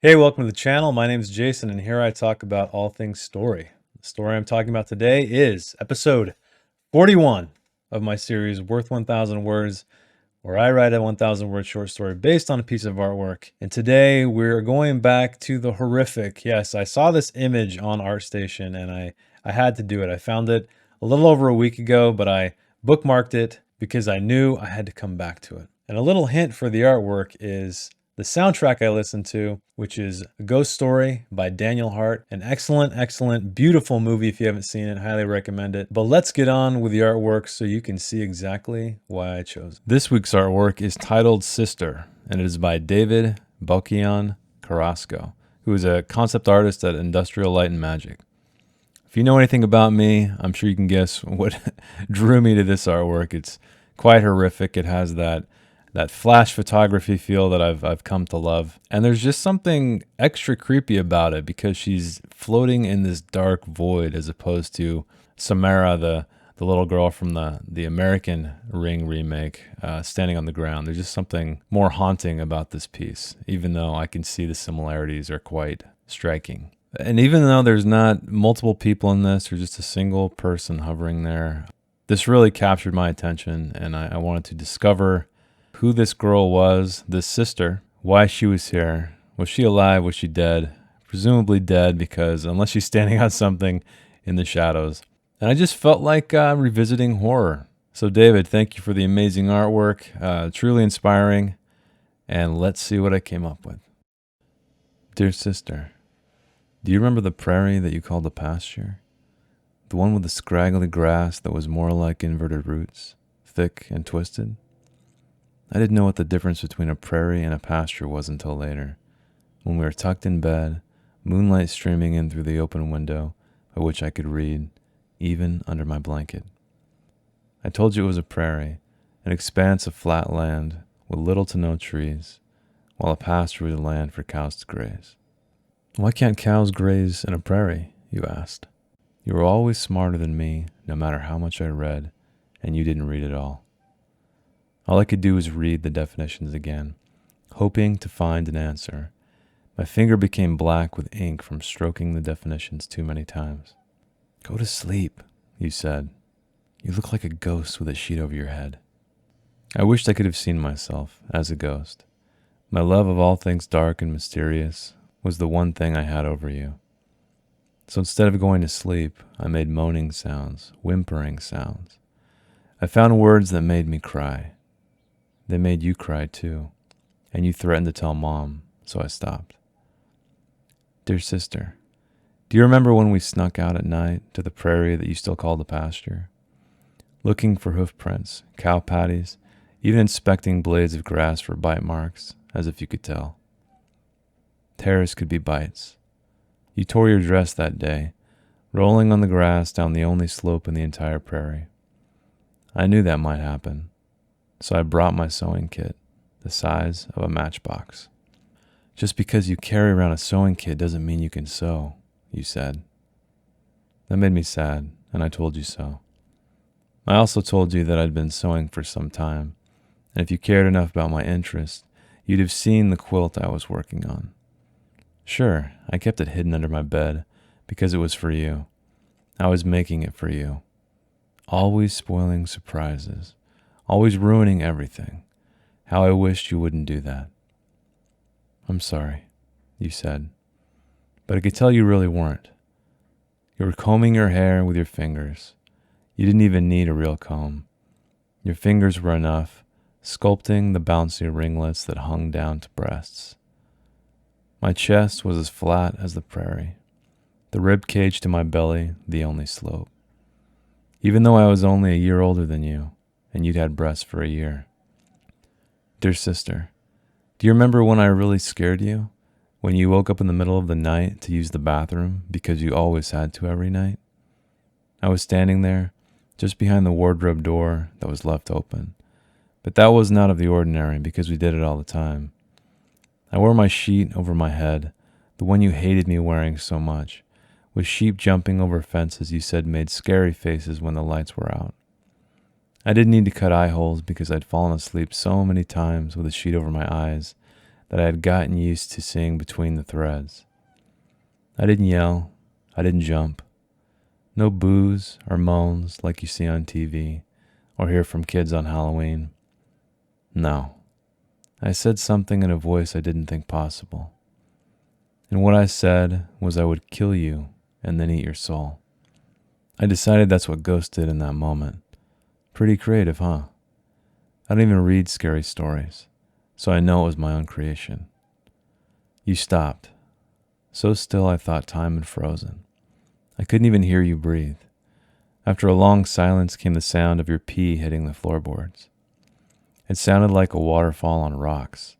Hey, welcome to the channel. My name is Jason, and here I talk about all things story. The story I'm talking about today is episode 41 of my series, Worth 1000 Words, where I write a 1000 word short story based on a piece of artwork. And today we're going back to the horrific. Yes, I saw this image on ArtStation and I had to do it. I found it a little over a week ago, but I bookmarked it because I knew I had to come back to it. And a little hint for the artwork is the soundtrack I listened to, which is A Ghost Story by Daniel Hart. An excellent, beautiful movie. If you haven't seen it, highly recommend it. But let's get on with the artwork so you can see exactly why I chose it. This week's artwork is titled Sister, and it is by David Balkian Carrasco, who is a concept artist at Industrial Light and Magic. If you know anything about me, I'm sure you can guess what drew me to this artwork. It's quite horrific. It has that flash photography feel that I've come to love. And there's just something extra creepy about it because she's floating in this dark void as opposed to Samara, the little girl from the American Ring remake, standing on the ground. There's just something more haunting about this piece, even though I can see the similarities are quite striking. And even though there's not multiple people in this or just a single person hovering there, this really captured my attention, and I wanted to discover who this girl was, this sister, why she was here. Was she alive? Was she dead? Presumably dead, because unless she's standing on something in the shadows. And I just felt like revisiting horror. So David, thank you for the amazing artwork. Truly inspiring. And let's see what I came up with. Dear sister, do you remember the prairie that you called the pasture? The one with the scraggly grass that was more like inverted roots, thick and twisted? I didn't know what the difference between a prairie and a pasture was until later, when we were tucked in bed, moonlight streaming in through the open window, by which I could read, even under my blanket. I told you it was a prairie, an expanse of flat land with little to no trees, while a pasture was land for cows to graze. Why can't cows graze in a prairie? You asked. You were always smarter than me, no matter how much I read, and you didn't read at all. All I could do was read the definitions again, hoping to find an answer. My finger became black with ink from stroking the definitions too many times. Go to sleep, you said. You look like a ghost with a sheet over your head. I wished I could have seen myself as a ghost. My love of all things dark and mysterious was the one thing I had over you. So instead of going to sleep, I made moaning sounds, whimpering sounds. I found words that made me cry. They made you cry too, and you threatened to tell Mom, so I stopped. Dear sister, do you remember when we snuck out at night to the prairie that you still call the pasture? Looking for hoof prints, cow patties, even inspecting blades of grass for bite marks, as if you could tell. Tears could be bites. You tore your dress that day, rolling on the grass down the only slope in the entire prairie. I knew that might happen. So I brought my sewing kit, the size of a matchbox. Just because you carry around a sewing kit doesn't mean you can sew, you said. That made me sad, and I told you so. I also told you that I'd been sewing for some time, and if you cared enough about my interest, you'd have seen the quilt I was working on. Sure, I kept it hidden under my bed because it was for you. I was making it for you. Always spoiling surprises. Always ruining everything. How I wished you wouldn't do that. I'm sorry, you said, but I could tell you really weren't. You were combing your hair with your fingers. You didn't even need a real comb. Your fingers were enough, sculpting the bouncy ringlets that hung down to breasts. My chest was as flat as the prairie, the rib cage to my belly the only slope. Even though I was only a year older than you, and you'd had breasts for a year. Dear sister, do you remember when I really scared you? When you woke up in the middle of the night to use the bathroom because you always had to every night? I was standing there, just behind the wardrobe door that was left open. But that wasn't out of the ordinary because we did it all the time. I wore my sheet over my head, the one you hated me wearing so much, with sheep jumping over fences you said made scary faces when the lights were out. I didn't need to cut eye holes because I'd fallen asleep so many times with a sheet over my eyes that I had gotten used to seeing between the threads. I didn't yell. I didn't jump. No boos or moans like you see on TV or hear from kids on Halloween. No. I said something in a voice I didn't think possible. And what I said was I would kill you and then eat your soul. I decided that's what Ghost did in that moment. Pretty creative, huh? I don't even read scary stories, so I know it was my own creation. You stopped. So still I thought time had frozen. I couldn't even hear you breathe. After a long silence came the sound of your pee hitting the floorboards. It sounded like a waterfall on rocks.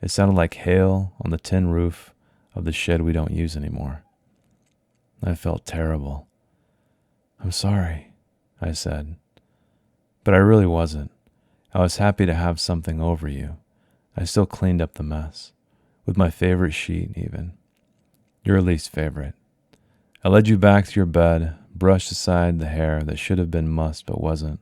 It sounded like hail on the tin roof of the shed we don't use anymore. I felt terrible. I'm sorry, I said. But I really wasn't. I was happy to have something over you. I still cleaned up the mess. With my favorite sheet, even. Your least favorite. I led you back to your bed, brushed aside the hair that should have been mussed but wasn't,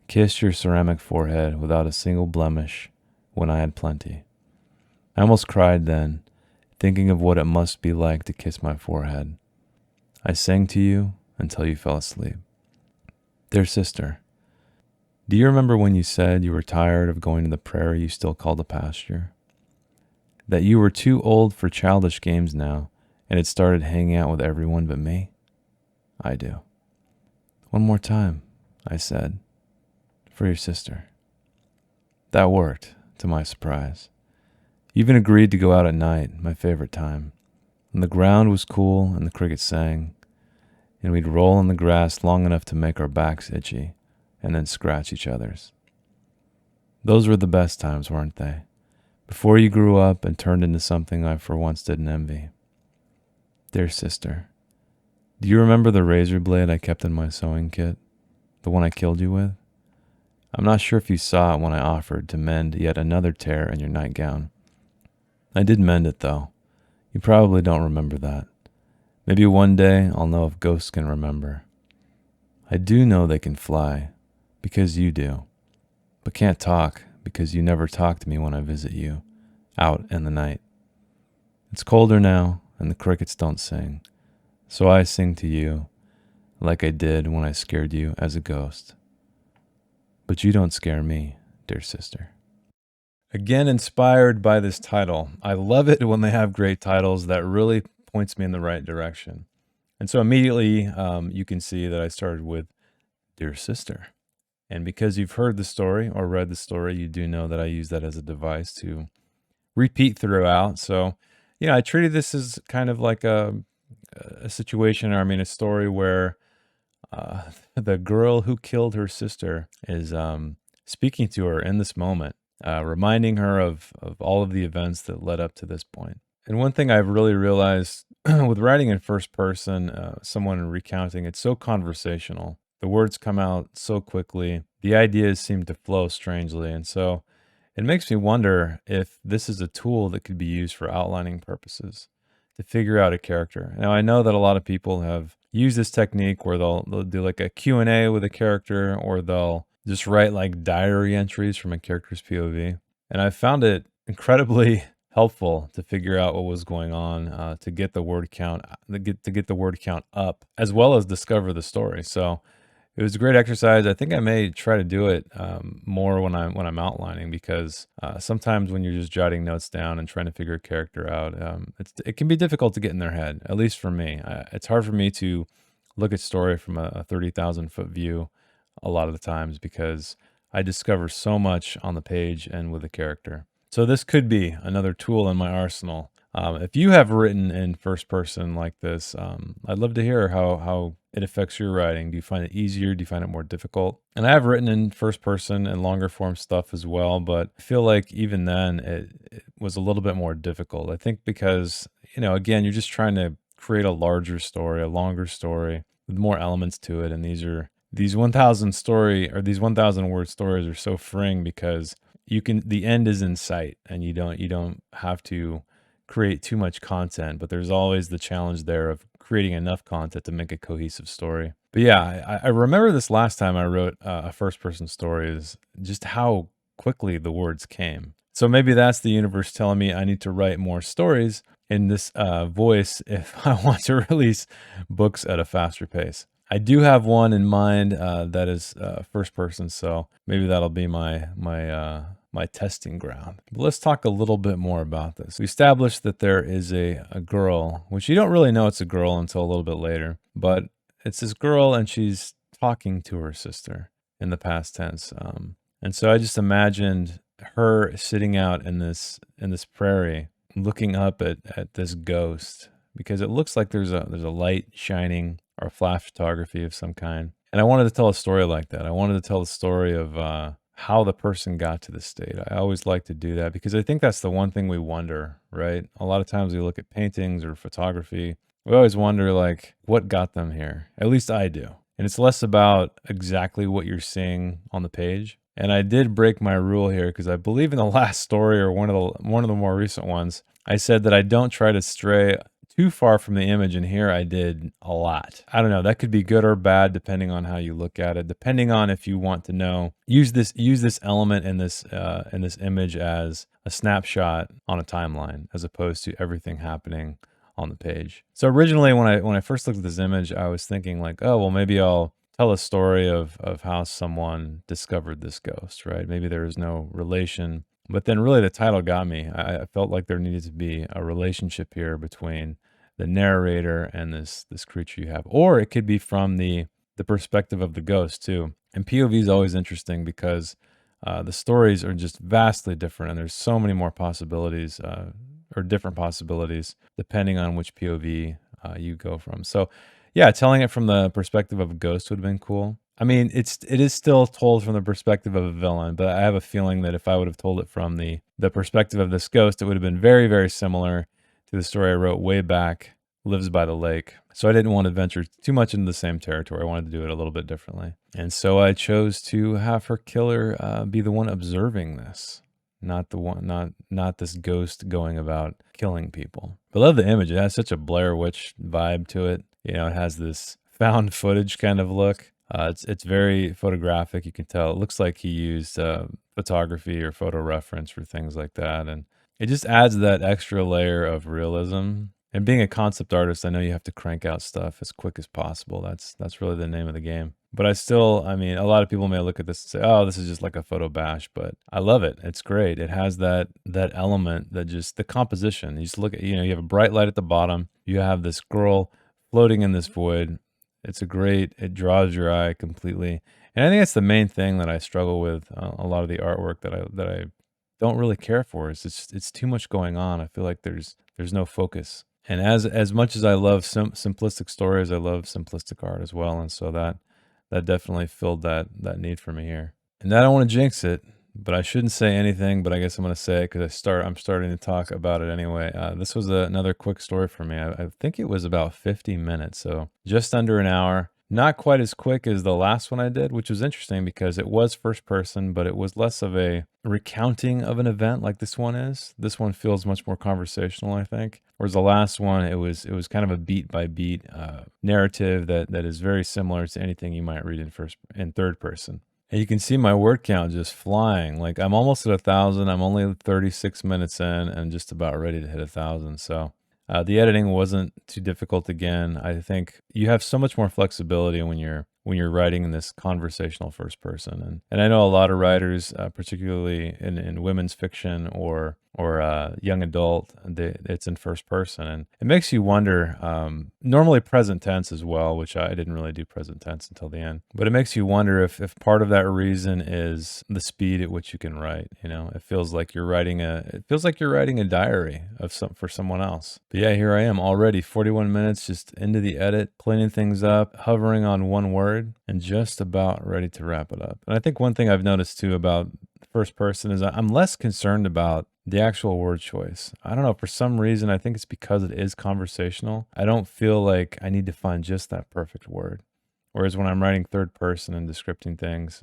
kissed your ceramic forehead without a single blemish when I had plenty. I almost cried then, thinking of what it must be like to kiss my forehead. I sang to you until you fell asleep. Dear sister, do you remember when you said you were tired of going to the prairie you still called a pasture? That you were too old for childish games now and had started hanging out with everyone but me? I do. One more time, I said, for your sister. That worked, to my surprise. You even agreed to go out at night, my favorite time, when the ground was cool and the crickets sang, and we'd roll in the grass long enough to make our backs itchy and then scratch each other's. Those were the best times, weren't they? Before you grew up and turned into something I for once didn't envy. Dear sister, do you remember the razor blade I kept in my sewing kit? The one I killed you with? I'm not sure if you saw it when I offered to mend yet another tear in your nightgown. I did mend it, though. You probably don't remember that. Maybe one day I'll know if ghosts can remember. I do know they can fly, because you do, but can't talk because you never talk to me when I visit you, out in the night. It's colder now, and the crickets don't sing, so I sing to you like I did when I scared you as a ghost. But you don't scare me, dear sister. Again, inspired by this title. I love it when they have great titles that really points me in the right direction. And so immediately you can see that I started with Dear Sister. And because you've heard the story or read the story, you do know that I use that as a device to repeat throughout. So, I treated this as kind of like a situation, or a story where the girl who killed her sister is speaking to her in this moment, reminding her of all of the events that led up to this point. And one thing I've really realized with writing in first person, someone recounting, it's so conversational. The words come out so quickly. The ideas seem to flow strangely. And so it makes me wonder if this is a tool that could be used for outlining purposes to figure out a character. Now, I know that a lot of people have used this technique where they'll do like a Q&A with a character, or they'll just write like diary entries from a character's POV. And I found it incredibly helpful to figure out what was going on, to get the word count, to get the word count up, as well as discover the story. So it was a great exercise. I think I may try to do it more when I'm outlining, because sometimes when you're just jotting notes down and trying to figure a character out, it can be difficult to get in their head. At least for me, it's hard for me to look at story from a 30,000 foot view a lot of the times, because I discover so much on the page and with a character. So this could be another tool in my arsenal. If you have written in first person like this, I'd love to hear how it affects your writing. Do you find it easier? Do you find it more difficult? And I have written in first person and longer form stuff as well, but I feel like even then it was a little bit more difficult. I think because, again, you're just trying to create a larger story, a longer story with more elements to it. And these 1,000 word stories are so freeing, because the end is in sight, and you don't have to create too much content, but there's always the challenge there of creating enough content to make a cohesive story. But yeah, I remember this last time I wrote a first person story, is just how quickly the words came. So maybe that's the universe telling me I need to write more stories in this voice if I want to release books at a faster pace. I do have one in mind that is first person, so maybe that'll be my testing ground. But let's talk a little bit more about this. We established that there is a girl, which you don't really know it's a girl until a little bit later, but it's this girl and she's talking to her sister in the past tense. And so I just imagined her sitting out in this prairie, looking up at this ghost because it looks like there's a light shining or flash photography of some kind. And I wanted to tell a story like that. I wanted to tell the story of how the person got to this state. I always like to do that because I think that's the one thing we wonder, right? A lot of times we look at paintings or photography. We always wonder, like, what got them here? At least I do. And it's less about exactly what you're seeing on the page. And I did break my rule here because I believe in the last story or one of the more recent ones, I said that I don't try to stray too far from the image, and here I did a lot. I don't know, that could be good or bad depending on how you look at it, depending on if you want to know, use this element in this image as a snapshot on a timeline as opposed to everything happening on the page. So originally when I first looked at this image, I was thinking like, oh, well, maybe I'll tell a story of how someone discovered this ghost, right? Maybe there was no relation. But then really the title got me. I felt like there needed to be a relationship here between the narrator and this creature you have. Or it could be from the perspective of the ghost too. And POV is always interesting because the stories are just vastly different and there's so many more possibilities or different possibilities depending on which POV you go from. So yeah, telling it from the perspective of a ghost would have been cool. I mean, it is still told from the perspective of a villain, but I have a feeling that if I would have told it from the perspective of this ghost, it would have been very, very similar to the story I wrote way back, Lives by the Lake. So I didn't want to venture too much into the same territory. I wanted to do it a little bit differently. And so I chose to have her killer be the one observing this, not the one, not this ghost going about killing people. But I love the image. It has such a Blair Witch vibe to it. You know, it has this found footage kind of look. It's very photographic. You can tell it looks like he used photography or photo reference for things like that, and it just adds that extra layer of realism. And being a concept artist, I know you have to crank out stuff as quick as possible. That's really the name of the game. But I mean, a lot of people may look at this and say, "Oh, this is just like a photo bash," but I love it. It's great. It has that element that just the composition. You just look at, you know, you have a bright light at the bottom. You have this girl floating in this void. It draws your eye completely. And I think that's the main thing that I struggle with a lot of the artwork that I don't really care for is it's too much going on. I feel like there's no focus. And as much as I love simplistic stories, I love simplistic art as well. And so that definitely filled that need for me here. And I don't want to jinx it, but I shouldn't say anything, but I guess I'm going to say it because I'm starting to talk about it anyway. This was another quick story for me. I think it was about 50 minutes, so just under an hour. Not quite as quick as the last one I did, which was interesting because it was first person, but it was less of a recounting of an event like this one is. This one feels much more conversational, I think. Whereas the last one, it was kind of a beat by beat narrative that is very similar to anything you might read in third person. And you can see my word count just flying. Like I'm almost at 1,000. I'm only 36 minutes in and just about ready to hit 1,000. So the editing wasn't too difficult again. I think you have so much more flexibility when you're writing in this conversational first person. And I know a lot of writers, particularly in women's fiction or young adult, it's in first person. And it makes you wonder, normally present tense as well, which I didn't really do present tense until the end. But it makes you wonder if part of that reason is the speed at which you can write. You know, it feels like you're writing a diary for someone else. But yeah, here I am already 41 minutes just into the edit, cleaning things up, hovering on one word, and just about ready to wrap it up. And I think one thing I've noticed too about first person is I'm less concerned about the actual word choice. I don't know, for some reason, I think it's because it is conversational. I don't feel like I need to find just that perfect word. Whereas when I'm writing third person and describing things,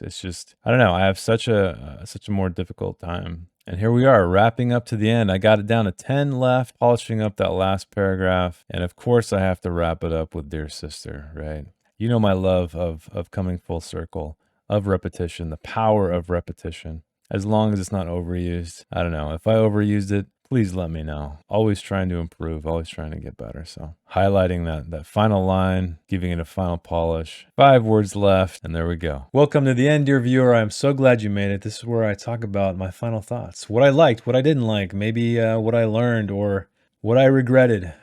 it's just, I don't know, I have such a more difficult time. And here we are, wrapping up to the end. I got it down to 10 left, polishing up that last paragraph. And of course, I have to wrap it up with Dear Sister, right? You know my love of coming full circle, of repetition, the power of repetition. as long as it's not overused. I don't know. If I overused it, please let me know. Always trying to improve, always trying to get better. So highlighting that final line, giving it a final polish. 5 words left, and there we go. Welcome to the end, dear viewer. I'm so glad you made it. This is where I talk about my final thoughts. What I liked, what I didn't like, maybe what I learned or what I regretted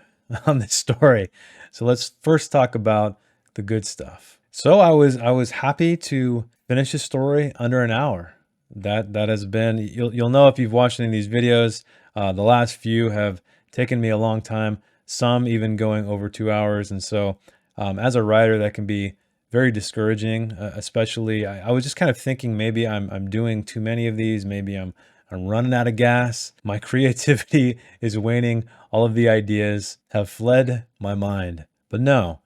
on this story. So let's first talk about the good stuff. So I was happy to finish the story under an hour. That has been, you'll know if you've watched any of these videos. The last few have taken me a long time, some even going over 2 hours. And so as a writer, that can be very discouraging, especially I was just kind of thinking maybe I'm doing too many of these. Maybe I'm running out of gas. My creativity is waning. All of the ideas have fled my mind. But no,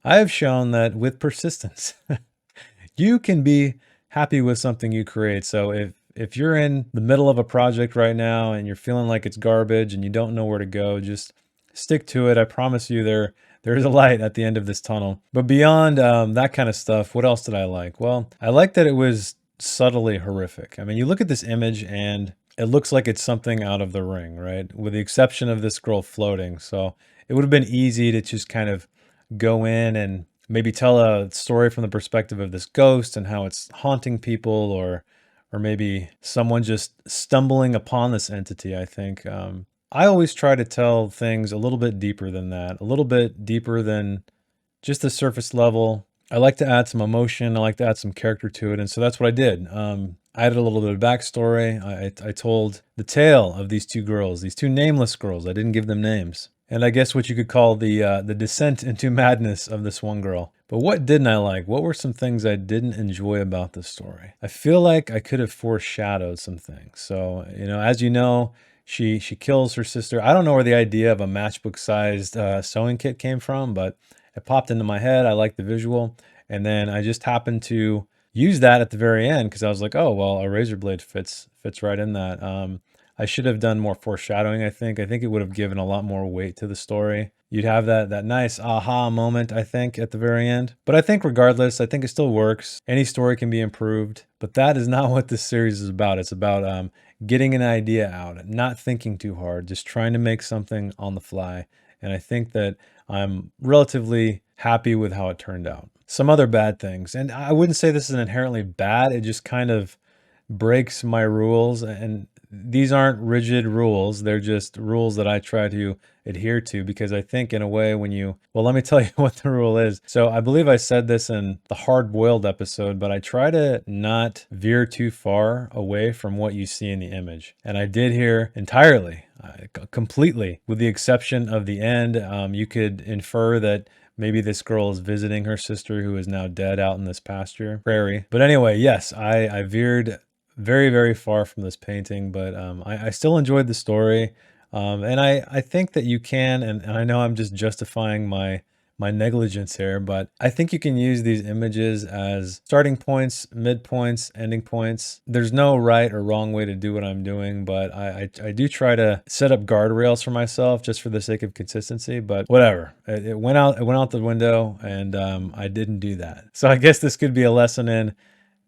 I have shown that with persistence, you can be happy with something you create. So if you're in the middle of a project right now and you're feeling like it's garbage and you don't know where to go, just stick to it. I promise you there's a light at the end of this tunnel. But beyond that kind of stuff, what else did I like? Well, I like that it was subtly horrific. I mean, you look at this image and it looks like it's something out of The Ring, right? With the exception of this girl floating. So it would have been easy to just kind of go in and maybe tell a story from the perspective of this ghost and how it's haunting people, or maybe someone just stumbling upon this entity. I think I always try to tell things a little bit deeper than that, a little bit deeper than just the surface level. I like to add some emotion. I like to add some character to it. And so that's what I did. I added a little bit of backstory. I told the tale of these 2 girls, these 2 nameless girls. I didn't give them names. And I guess what you could call the descent into madness of this one girl. But what didn't I like? What were some things I didn't enjoy about this story? I feel like I could have foreshadowed some things. So, as you know, she kills her sister. I don't know where the idea of a matchbook-sized sewing kit came from, but it popped into my head. I liked the visual. And then I just happened to use that at the very end because I was like, oh, well, a razor blade fits right in that. I should have done more foreshadowing, I think. I think it would have given a lot more weight to the story. You'd have that nice aha moment, I think, at the very end. But I think regardless, I think it still works. Any story can be improved. But that is not what this series is about. It's about getting an idea out, not thinking too hard, just trying to make something on the fly. And I think that I'm relatively happy with how it turned out. Some other bad things, and I wouldn't say this is inherently bad. It just kind of breaks my rules, and these aren't rigid rules. They're just rules that I try to adhere to because I think in a way well, let me tell you what the rule is. So I believe I said this in the hard-boiled episode, but I try to not veer too far away from what you see in the image. And I did here entirely, completely, with the exception of the end. You could infer that maybe this girl is visiting her sister who is now dead out in this prairie. But anyway, yes, I veered very, very far from this painting, but I still enjoyed the story. And I think that you can, and I know I'm just justifying my negligence here, but I think you can use these images as starting points, midpoints, ending points. There's no right or wrong way to do what I'm doing, but I do try to set up guardrails for myself just for the sake of consistency, but whatever. It went out the window, and I didn't do that. So I guess this could be a lesson in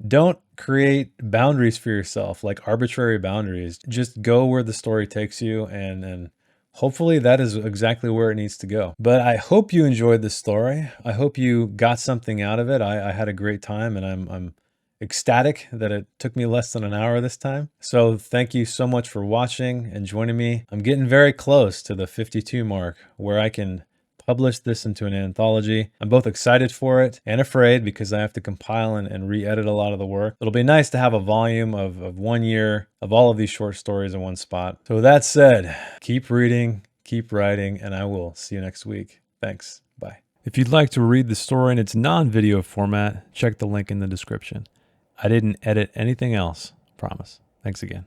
don't create boundaries for yourself, like arbitrary boundaries. Just go where the story takes you, and hopefully that is exactly where it needs to go. But I hope you enjoyed this story. I hope you got something out of it. I had a great time, and I'm ecstatic that it took me less than an hour this time. So thank you so much for watching and joining me. I'm getting very close to the 52 mark where I can publish this into an anthology. I'm both excited for it and afraid because I have to compile and re-edit a lot of the work. It'll be nice to have a volume of 1 year of all of these short stories in one spot. So with that said, keep reading, keep writing, and I will see you next week. Thanks. Bye. If you'd like to read the story in its non-video format, check the link in the description. I didn't edit anything else, promise. Thanks again.